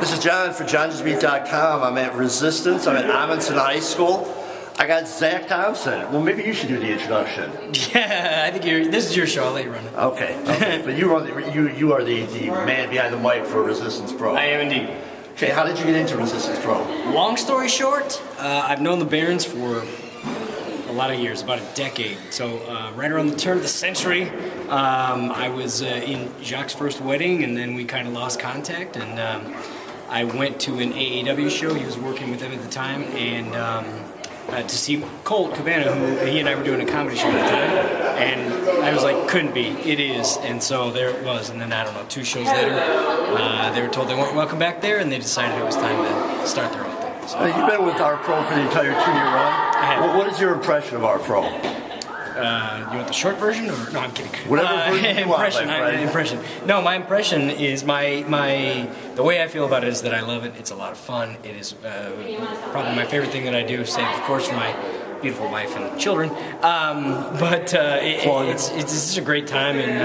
This is John for JohnGysBeat.com. I'm at Resistance. I'm at Amundsen High School. I got Zach Thompson. Well, maybe you should do the introduction. Yeah, I think this is your show. I'll let you run it. Okay. But you are the man behind the mic for Resistance Pro. I am indeed. Okay, how did you get into Resistance Pro? Long story short, I've known the Barons for a lot of years, about a decade. So right around the turn of the century, I was in Jacques' first wedding, and then we kind of lost contact, and I went to an AAW show. He was working with them at the time, and to see Colt Cabana, who he and I were doing a comedy show at the time, and I was like, couldn't be, it is, and so there it was. And then I don't know, 2 shows later, they were told they weren't welcome back there, and they decided it was time to start their own thing. So, you've been with our pro for the entire 2-year run. I have. Well, what is your impression of our pro? You want the short version, or no? I'm kidding. Whatever version you want, impression. No, my impression is the way I feel about it is that I love it. It's a lot of fun. It is probably my favorite thing that I do, save of course for my beautiful wife and children. It's just a great time, and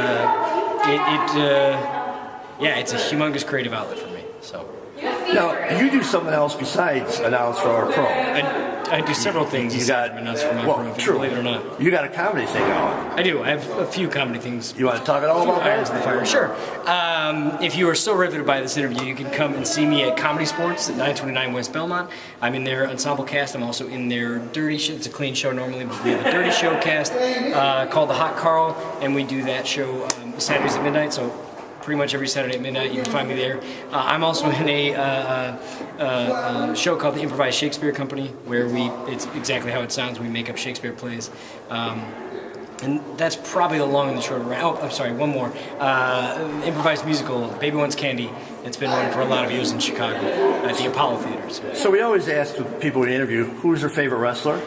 it's a humongous creative outlet for me. So. Now, you do something else besides announce for our pro. I do several things. You got announce for my pro, true. Believe it or not. You got a comedy thing going. I do. I have a few comedy things. You want to talk it all about irons in the fire? Sure. If you are so riveted by this interview, you can come and see me at Comedy Sports at 929 West Belmont. I'm in their ensemble cast. I'm also in their dirty show. It's a clean show normally, but we have a dirty show cast called The Hot Carl, and we do that show Saturdays at midnight. So pretty much every Saturday at midnight, you can find me there. I'm also in a show called the Improvised Shakespeare Company, where it's exactly how it sounds. We make up Shakespeare plays. And that's probably the long and the short of it. Oh, I'm sorry, one more. Improvised musical, Baby Wants Candy. It's been running for a lot of years in Chicago at the Apollo Theaters. So we always ask the people we interview, who's their favorite wrestler?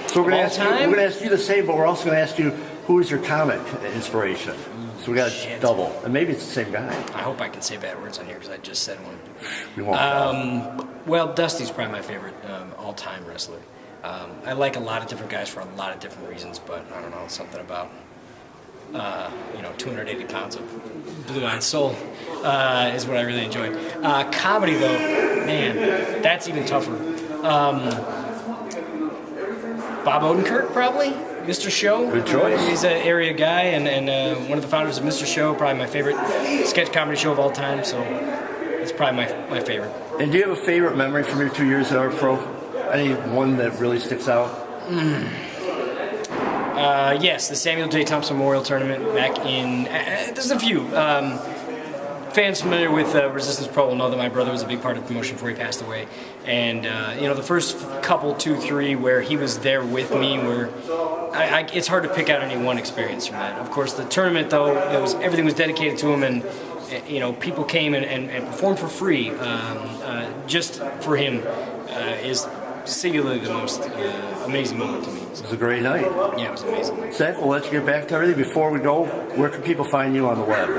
So we're going to ask you the same, but we're also going to ask you, who is your comic inspiration? So we got a double, and maybe it's the same guy. I hope I can say bad words on here because I just said one. We won't. Well, Dusty's probably my favorite all-time wrestler. I like a lot of different guys for a lot of different reasons, but I don't know, something about 280 pounds of blue-eyed soul is what I really enjoyed. Comedy, though, man, that's even tougher. Bob Odenkirk, probably. Mr. Show. Good choice. He's an area guy and one of the founders of Mr. Show, probably my favorite sketch comedy show of all time, so it's probably my favorite. And do you have a favorite memory from your 2 years at our pro? Any one that really sticks out? Yes, the Samuel J. Thompson Memorial Tournament back in... there's a few. Fans familiar with Resistance Pro will know that my brother was a big part of the promotion before he passed away. And, the first couple, 2, 3, where he was there with me were... it's hard to pick out any one experience from that. Of course, the tournament, though, everything was dedicated to him, and people came and performed for free just for him is singularly the most amazing moment to me. It was a great night. Yeah, it was amazing. Zach, we'll let you get back to everything. Before we go, where can people find you on the web?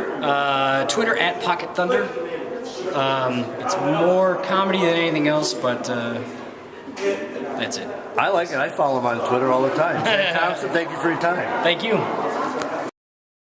Twitter at Pocket Thunder. It's more comedy than anything else, but that's it. I like it. I follow him on Twitter all the time. Zach Thompson, thank you for your time. Thank you.